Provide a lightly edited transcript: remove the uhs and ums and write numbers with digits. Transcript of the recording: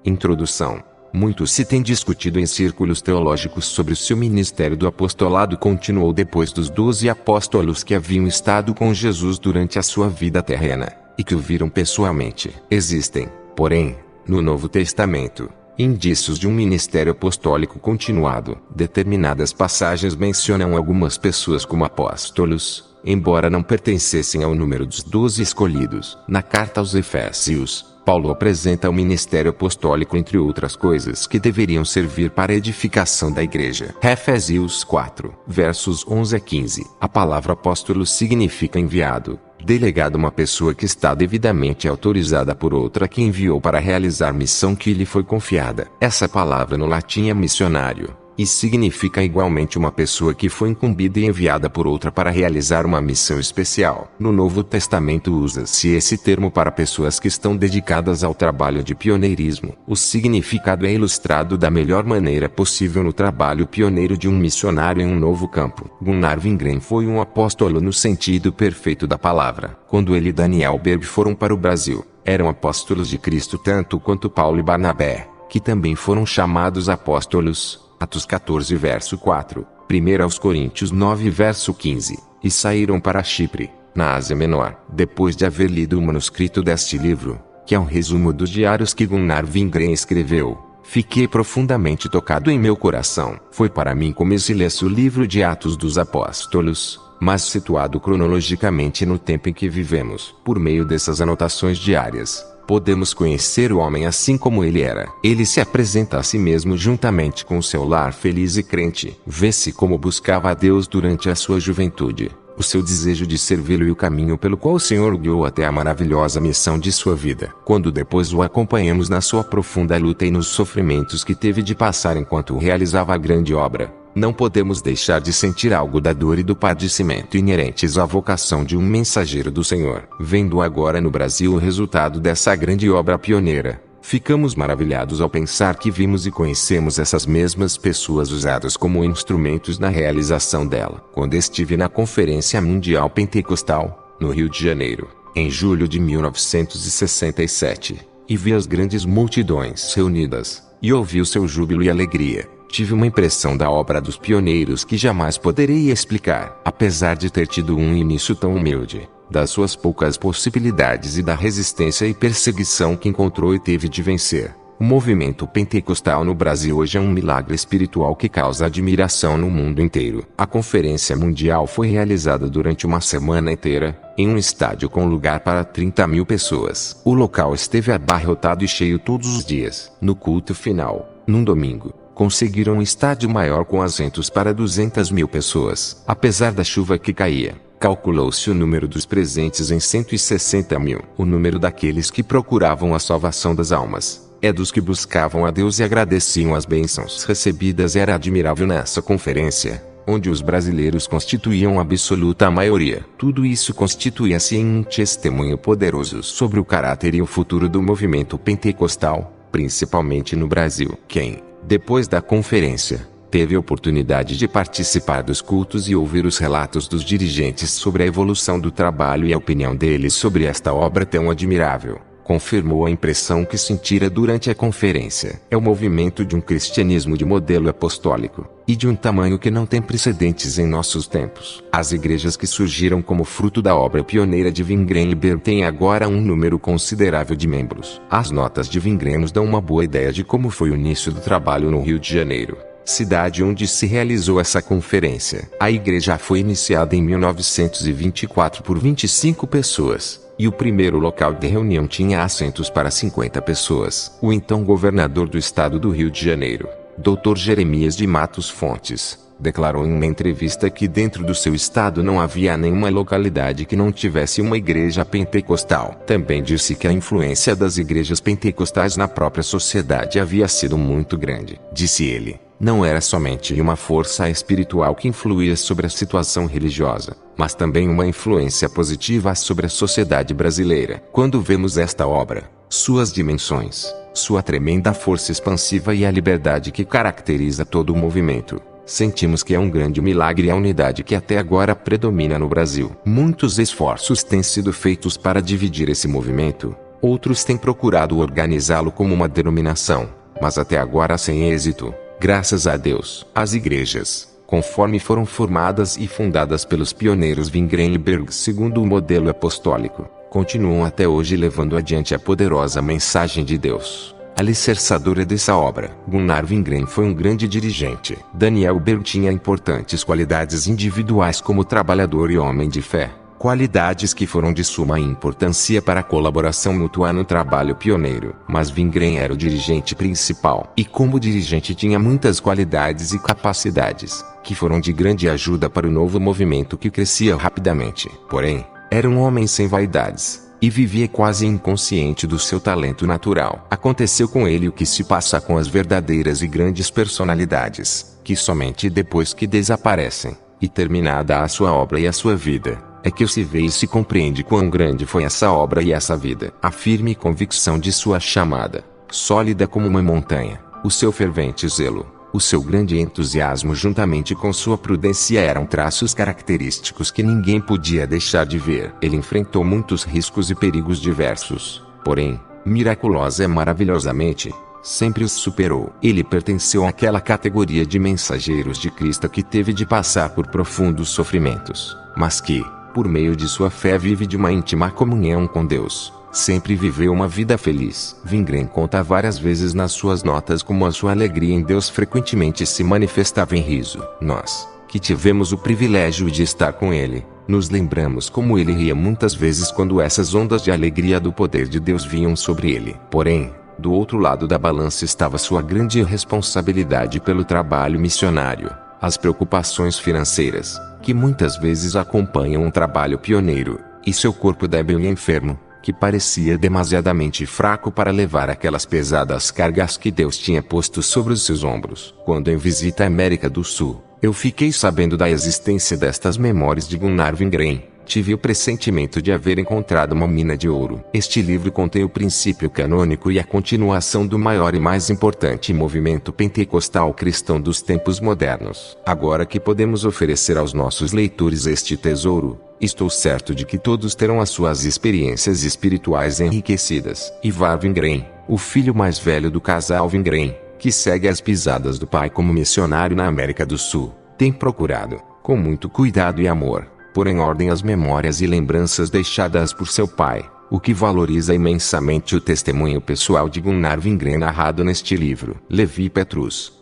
Introdução. Muito se tem discutido em círculos teológicos sobre se o ministério do apostolado continuou depois dos 12 apóstolos que haviam estado com Jesus durante a sua vida terrena, e que o viram pessoalmente. Existem, porém, no Novo Testamento, indícios de um ministério apostólico continuado. Determinadas passagens mencionam algumas pessoas como apóstolos, embora não pertencessem ao número dos 12 escolhidos. Na carta aos Efésios, Paulo apresenta o ministério apostólico entre outras coisas que deveriam servir para a edificação da igreja. Efésios 4, versos 11 a 15. A palavra apóstolo significa enviado, delegado, uma pessoa que está devidamente autorizada por outra que enviou para realizar missão que lhe foi confiada. Essa palavra no latim é missionário, e significa igualmente uma pessoa que foi incumbida e enviada por outra para realizar uma missão especial. No Novo Testamento usa-se esse termo para pessoas que estão dedicadas ao trabalho de pioneirismo. O significado é ilustrado da melhor maneira possível no trabalho pioneiro de um missionário em um novo campo. Gunnar Wingren foi um apóstolo no sentido perfeito da palavra. Quando ele e Daniel Berg foram para o Brasil, eram apóstolos de Cristo tanto quanto Paulo e Barnabé, que também foram chamados apóstolos. Atos 14 verso 4, 1 aos Coríntios 9 verso 15, e saíram para Chipre, na Ásia Menor. Depois de haver lido o manuscrito deste livro, que é um resumo dos diários que Gunnar Wingren escreveu, fiquei profundamente tocado em meu coração. Foi para mim como se lesse o livro de Atos dos Apóstolos, mas situado cronologicamente no tempo em que vivemos. Por meio dessas anotações diárias, podemos conhecer o homem assim como ele era. Ele se apresenta a si mesmo juntamente com seu lar feliz e crente. Vê-se como buscava a Deus durante a sua juventude, o seu desejo de servi-lo e o caminho pelo qual o Senhor o guiou até a maravilhosa missão de sua vida. Quando depois o acompanhamos na sua profunda luta e nos sofrimentos que teve de passar enquanto realizava a grande obra, não podemos deixar de sentir algo da dor e do padecimento inerentes à vocação de um mensageiro do Senhor. Vendo agora no Brasil o resultado dessa grande obra pioneira, ficamos maravilhados ao pensar que vimos e conhecemos essas mesmas pessoas usadas como instrumentos na realização dela. Quando estive na Conferência Mundial Pentecostal, no Rio de Janeiro, em julho de 1967, e vi as grandes multidões reunidas, e ouvi o seu júbilo e alegria, tive uma impressão da obra dos pioneiros que jamais poderei explicar. Apesar de ter tido um início tão humilde, das suas poucas possibilidades e da resistência e perseguição que encontrou e teve de vencer, o movimento pentecostal no Brasil hoje é um milagre espiritual que causa admiração no mundo inteiro. A Conferência Mundial foi realizada durante uma semana inteira, em um estádio com lugar para 30.000 pessoas. O local esteve abarrotado e cheio todos os dias. No culto final, num domingo, conseguiram um estádio maior com assentos para 200.000 pessoas. Apesar da chuva que caía, calculou-se o número dos presentes em 160.000. O número daqueles que procuravam a salvação das almas, dos que buscavam a Deus e agradeciam as bênçãos recebidas, era admirável nessa conferência, onde os brasileiros constituíam a absoluta maioria. Tudo isso constituía-se em um testemunho poderoso sobre o caráter e o futuro do movimento pentecostal, principalmente no Brasil. Quem, depois da conferência, teve a oportunidade de participar dos cultos e ouvir os relatos dos dirigentes sobre a evolução do trabalho e a opinião deles sobre esta obra tão admirável, confirmou a impressão que sentira durante a conferência. É o movimento de um cristianismo de modelo apostólico, e de um tamanho que não tem precedentes em nossos tempos. As igrejas que surgiram como fruto da obra pioneira de Wingren e Berg têm agora um número considerável de membros. As notas de Wingren nos dão uma boa ideia de como foi o início do trabalho no Rio de Janeiro, cidade onde se realizou essa conferência. A igreja foi iniciada em 1924 por 25 pessoas. E o primeiro local de reunião tinha assentos para 50 pessoas. O então governador do estado do Rio de Janeiro, Dr. Jeremias de Matos Fontes, declarou em uma entrevista que dentro do seu estado não havia nenhuma localidade que não tivesse uma igreja pentecostal. Também disse que a influência das igrejas pentecostais na própria sociedade havia sido muito grande. Disse ele, não era somente uma força espiritual que influía sobre a situação religiosa, mas também uma influência positiva sobre a sociedade brasileira. Quando vemos esta obra, suas dimensões, sua tremenda força expansiva e a liberdade que caracteriza todo o movimento, sentimos que é um grande milagre a unidade que até agora predomina no Brasil. Muitos esforços têm sido feitos para dividir esse movimento, Outros têm procurado organizá-lo como uma denominação, mas até agora sem êxito, graças a Deus. As igrejas, conforme foram formadas e fundadas pelos pioneiros Wingren e Berg segundo o modelo apostólico, continuam até hoje levando adiante a poderosa mensagem de Deus, alicerçadora dessa obra. Gunnar Wingren foi um grande dirigente. Daniel Berg tinha importantes qualidades individuais como trabalhador e homem de fé, qualidades que foram de suma importância para a colaboração mútua no trabalho pioneiro. Mas Wingren era o dirigente principal, e como dirigente tinha muitas qualidades e capacidades, que foram de grande ajuda para o novo movimento que crescia rapidamente. Porém, era um homem sem vaidades, e vivia quase inconsciente do seu talento natural. Aconteceu com ele o que se passa com as verdadeiras e grandes personalidades, que somente depois que desaparecem, e terminada a sua obra e a sua vida, é que se vê e se compreende quão grande foi essa obra e essa vida. A firme convicção de sua chamada, sólida como uma montanha, o seu fervente zelo, o seu grande entusiasmo juntamente com sua prudência eram traços característicos que ninguém podia deixar de ver. Ele enfrentou muitos riscos e perigos diversos, porém, miraculosa e maravilhosamente, sempre os superou. Ele pertenceu àquela categoria de mensageiros de Cristo que teve de passar por profundos sofrimentos, mas que, por meio de sua fé vive de uma íntima comunhão com Deus. Sempre viveu uma vida feliz. Wingren conta várias vezes nas suas notas como a sua alegria em Deus frequentemente se manifestava em riso. Nós, que tivemos o privilégio de estar com ele, nos lembramos como ele ria muitas vezes quando essas ondas de alegria do poder de Deus vinham sobre ele. Porém, do outro lado da balança estava sua grande responsabilidade pelo trabalho missionário, as preocupações financeiras, que muitas vezes acompanham um trabalho pioneiro, e seu corpo débil e enfermo, que parecia demasiadamente fraco para levar aquelas pesadas cargas que Deus tinha posto sobre os seus ombros. Quando em visita à América do Sul, eu fiquei sabendo da existência destas memórias de Gunnar Wingren. Tive o pressentimento de haver encontrado uma mina de ouro. Este livro contém o princípio canônico e a continuação do maior e mais importante movimento pentecostal cristão dos tempos modernos. Agora que podemos oferecer aos nossos leitores este tesouro, estou certo de que todos terão as suas experiências espirituais enriquecidas. Ivar Wingren, o filho mais velho do casal Wingren, que segue as pisadas do pai como missionário na América do Sul, tem procurado, com muito cuidado e amor, pôr em ordem as memórias e lembranças deixadas por seu pai, o que valoriza imensamente o testemunho pessoal de Gunnar Wingren narrado neste livro. Levi Petrus